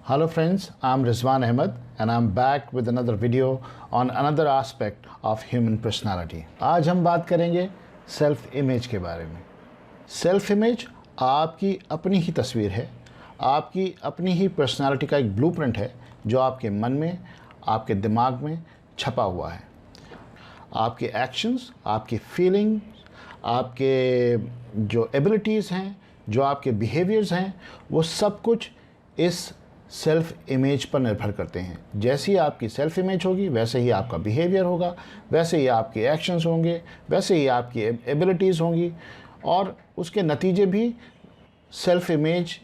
Hello friends, I'm Rizwan Ahmed and I'm back with another video on another aspect of human personality. आज हम बात करेंगे self image के बारे में। सेल्फ इमेज आपकी अपनी ही तस्वीर है, आपकी अपनी ही पर्सनालिटी का एक ब्लूप्रिंट है जो आपके मन में, आपके दिमाग में छपा हुआ है। आपके एक्शंस, आपकी फीलिंग, आपके जो एबिलिटीज़ हैं, जो आपके बिहेवियर्स हैं, वो सब कुछ इस सेल्फ इमेज पर निर्भर करते हैं। जैसी आपकी सेल्फ इमेज होगी वैसे ही आपका बिहेवियर होगा, वैसे ही आपके एक्शंस होंगे, वैसे ही आपकी एबिलिटीज़ होंगी और उसके नतीजे भी सेल्फ इमेज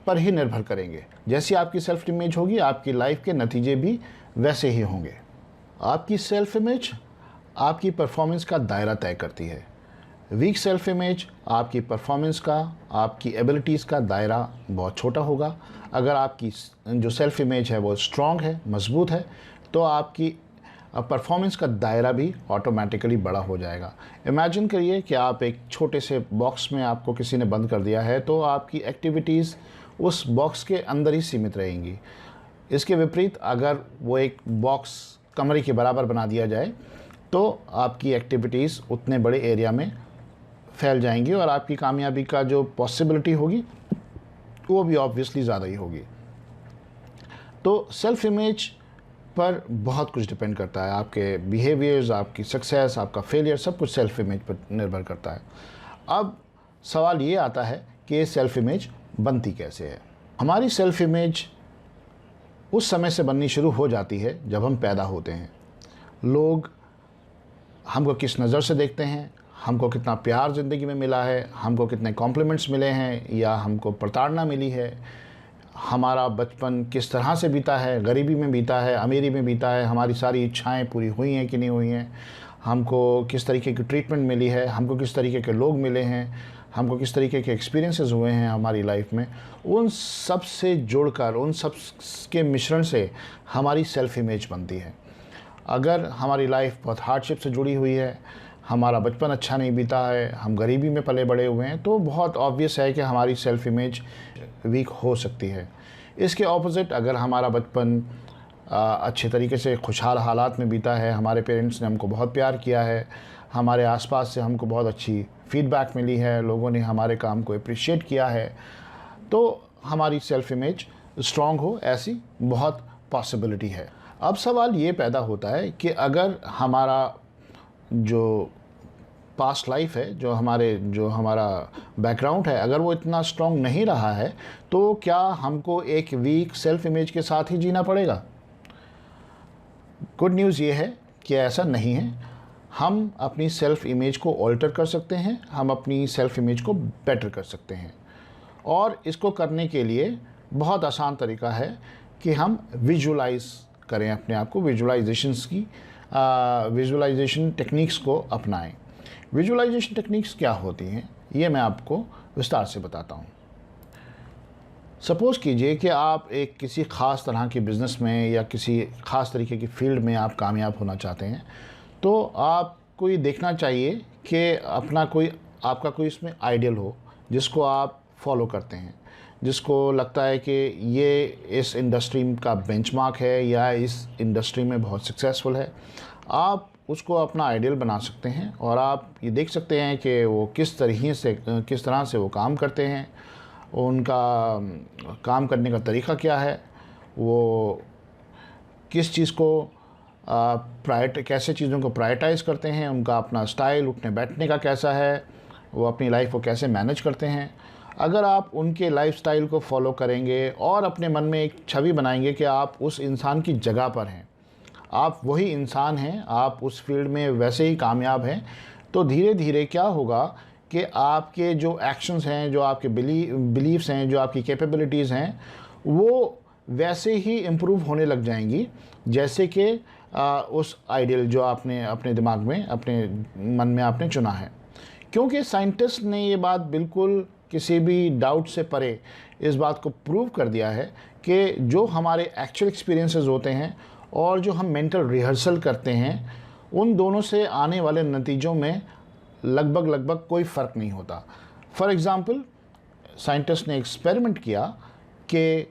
पर ही निर्भर करेंगे। जैसी आपकी सेल्फ इमेज होगी आपकी लाइफ के नतीजे भी वैसे ही होंगे। आपकी सेल्फ इमेज आपकी परफॉर्मेंस का दायरा तय करती है। वीक सेल्फ इमेज आपकी परफॉर्मेंस का, आपकी एबिलिटीज़ का दायरा बहुत छोटा होगा। अगर आपकी जो सेल्फ इमेज है वो स्ट्रॉन्ग है, मजबूत है, तो आपकी परफॉर्मेंस का दायरा भी ऑटोमेटिकली बड़ा हो जाएगा। इमेजिन करिए कि आप एक छोटे से बॉक्स में आपको किसी ने बंद कर दिया है, तो आपकी एक्टिविटीज़ उस बॉक्स के अंदर ही सीमित रहेंगी। इसके विपरीत अगर वो एक बॉक्स कमरे के बराबर बना दिया जाए तो आपकी एक्टिविटीज़ उतने बड़े एरिया में फैल जाएंगी और आपकी कामयाबी का जो पॉसिबिलिटी होगी वो भी ऑब्वियसली ज़्यादा ही होगी। तो सेल्फ इमेज पर बहुत कुछ डिपेंड करता है। आपके बिहेवियर्स, आपकी सक्सेस, आपका फेलियर, सब कुछ सेल्फ इमेज पर निर्भर करता है। अब सवाल ये आता है कि ये सेल्फ इमेज बनती कैसे है। हमारी सेल्फ इमेज उस समय से बननी शुरू हो जाती है जब हम पैदा होते हैं। लोग हमको किस नज़र से देखते हैं, हमको कितना प्यार ज़िंदगी में मिला है, हमको कितने कॉम्प्लीमेंट्स मिले हैं या हमको प्रताड़ना मिली है, हमारा बचपन किस तरह से बीता है, गरीबी में बीता है, अमीरी में बीता है, हमारी सारी इच्छाएं पूरी हुई हैं कि नहीं हुई हैं, हमको किस तरीके की ट्रीटमेंट मिली है, हमको किस तरीके के लोग मिले हैं, हमको किस तरीके के एक्सपीरियंसेस हुए हैं हमारी लाइफ में, उन सब से जुड़कर, उन सब के मिश्रण से हमारी सेल्फ इमेज बनती है। अगर हमारी लाइफ बहुत हार्डशिप से जुड़ी हुई है, हमारा बचपन अच्छा नहीं बीता है, हम गरीबी में पले बड़े हुए हैं, तो बहुत ऑब्वियस है कि हमारी सेल्फ इमेज वीक हो सकती है। इसके ऑपोजिट अगर हमारा बचपन अच्छे तरीके से खुशहाल हालात में बीता है, हमारे पेरेंट्स ने हमको बहुत प्यार किया है, हमारे आसपास से हमको बहुत अच्छी फीडबैक मिली है, लोगों ने हमारे काम को अप्रिशिएट किया है, तो हमारी सेल्फ इमेज स्ट्रॉन्ग हो, ऐसी बहुत पॉसिबिलिटी है। अब सवाल ये पैदा होता है कि अगर हमारा जो पास्ट लाइफ है, जो हमारा बैकग्राउंड है, अगर वो इतना स्ट्रॉन्ग नहीं रहा है, तो क्या हमको एक वीक सेल्फ इमेज के साथ ही जीना पड़ेगा? गुड न्यूज़ ये है कि ऐसा नहीं है। हम अपनी सेल्फ इमेज को ऑल्टर कर सकते हैं, हम अपनी सेल्फ इमेज को बेटर कर सकते हैं और इसको करने के लिए बहुत आसान तरीका है कि हम विजुलाइज करें अपने आप को, विजुलाइजेशन टेक्निक्स को अपनाएं। विजुलाइजेशन टेक्निक्स क्या होती हैं ये मैं आपको विस्तार से बताता हूँ। सपोज़ कीजिए कि आप एक किसी ख़ास तरह के बिज़नेस में या किसी ख़ास तरीके की फील्ड में आप कामयाब होना चाहते हैं, तो आपको ये देखना चाहिए कि आपका कोई इसमें आइडियल हो जिसको आप फॉलो करते हैं, जिसको लगता है कि ये इस इंडस्ट्री का बेंचमार्क है या इस इंडस्ट्री में बहुत सक्सेसफुल है। आप उसको अपना आइडियल बना सकते हैं और आप ये देख सकते हैं कि वो किस तरह से वो काम करते हैं, उनका काम करने का तरीका क्या है, वो किस चीज़ को कैसे चीज़ों को प्रायोरिटाइज़ करते हैं, उनका अपना स्टाइल उठने बैठने का कैसा है, वो अपनी लाइफ को कैसे मैनेज करते हैं। अगर आप उनके लाइफस्टाइल को फॉलो करेंगे और अपने मन में एक छवि बनाएंगे कि आप उस इंसान की जगह पर हैं, आप वही इंसान हैं, आप उस फील्ड में वैसे ही कामयाब हैं, तो धीरे धीरे क्या होगा कि आपके जो एक्शंस हैं, जो आपके बिलीव्स हैं, जो आपकी कैपेबिलिटीज़ हैं, वो वैसे ही इम्प्रूव होने लग जाएंगी जैसे कि उस आइडियल जो आपने अपने दिमाग में, अपने मन में आपने चुना है। क्योंकि साइंटिस्ट ने ये बात बिल्कुल किसी भी डाउट से परे इस बात को प्रूव कर दिया है कि जो हमारे एक्चुअल एक्सपीरियंसेस होते हैं और जो हम मेंटल रिहर्सल करते हैं, उन दोनों से आने वाले नतीजों में लगभग कोई फ़र्क नहीं होता। फॉर एग्ज़ाम्पल, साइंटिस्ट ने एक्सपेरिमेंट किया कि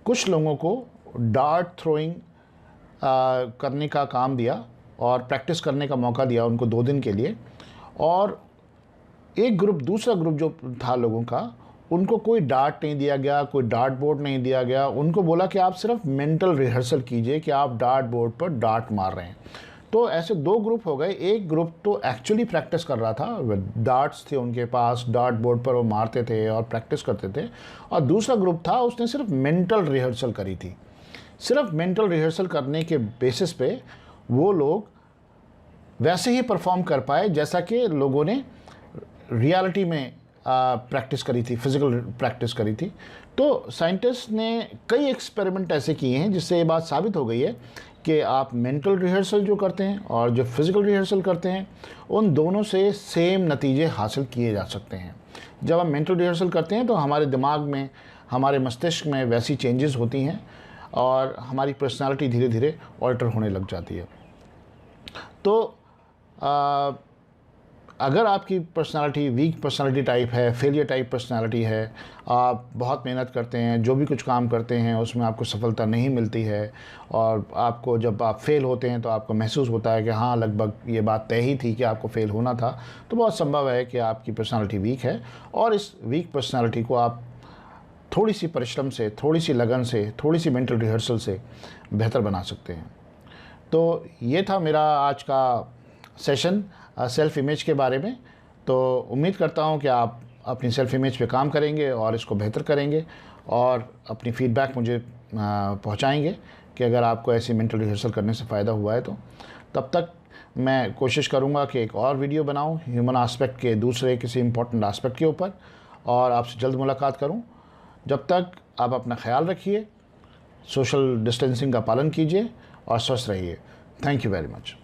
कुछ लोगों को डार्ट थ्रोइंग करने का काम दिया और प्रैक्टिस करने का मौका दिया उनको 2 दिन के लिए। और एक ग्रुप, दूसरा ग्रुप जो था लोगों का, उनको कोई डार्ट नहीं दिया गया, कोई डार्ट बोर्ड नहीं दिया गया। उनको बोला कि आप सिर्फ मेंटल रिहर्सल कीजिए कि आप डार्ट बोर्ड पर डार्ट मार रहे हैं। तो ऐसे 2 ग्रुप हो गए। एक ग्रुप तो एक्चुअली प्रैक्टिस कर रहा था, डार्ट्स थे उनके पास, डार्ट बोर्ड पर वो मारते थे और प्रैक्टिस करते थे। और दूसरा ग्रुप था, उसने सिर्फ मेंटल रिहर्सल करी थी। सिर्फ मेंटल रिहर्सल करने के बेसिस पे वो लोग वैसे ही परफॉर्म कर पाए जैसा कि लोगों ने रियलिटी में प्रैक्टिस करी थी, फिज़िकल प्रैक्टिस करी थी। तो साइंटिस्ट ने कई एक्सपेरिमेंट ऐसे किए हैं जिससे ये बात साबित हो गई है कि आप मेंटल रिहर्सल जो करते हैं और जो फिज़िकल रिहर्सल करते हैं, उन दोनों से सेम नतीजे हासिल किए जा सकते हैं। जब हम मेंटल रिहर्सल करते हैं तो हमारे दिमाग में, हमारे मस्तिष्क में वैसी चेंजेस होती हैं और हमारी पर्सनालिटी धीरे धीरे ऑल्टर होने लग जाती है। तो अगर आपकी पर्सनालिटी वीक पर्सनालिटी टाइप है, फेलियर टाइप पर्सनालिटी है, आप बहुत मेहनत करते हैं, जो भी कुछ काम करते हैं उसमें आपको सफलता नहीं मिलती है, और आपको जब आप फेल होते हैं तो आपको महसूस होता है कि हाँ, लगभग ये बात तय ही थी कि आपको फेल होना था, तो बहुत संभव है कि आपकी पर्सनालिटी वीक है। और इस वीक पर्सनालिटी को आप थोड़ी सी परिश्रम से, थोड़ी सी लगन से, थोड़ी सी मेंटल रिहर्सल से बेहतर बना सकते हैं। तो ये था मेरा आज का सेशन सेल्फ़ इमेज के बारे में। तो उम्मीद करता हूँ कि आप अपनी सेल्फ़ इमेज पे काम करेंगे और इसको बेहतर करेंगे और अपनी फ़ीडबैक मुझे पहुँचाएँगे कि अगर आपको ऐसी मेंटल रिहर्सल करने से फ़ायदा हुआ है तो। तब तक मैं कोशिश करूँगा कि एक और वीडियो बनाऊँ ह्यूमन एस्पेक्ट के दूसरे किसी इम्पोर्टेंट एस्पेक्ट के ऊपर, और आपसे जल्द मुलाकात करूँ। जब तक आप अपना ख्याल रखिए, सोशल डिस्टेंसिंग का पालन कीजिए और स्वस्थ रहिए। Thank you very much.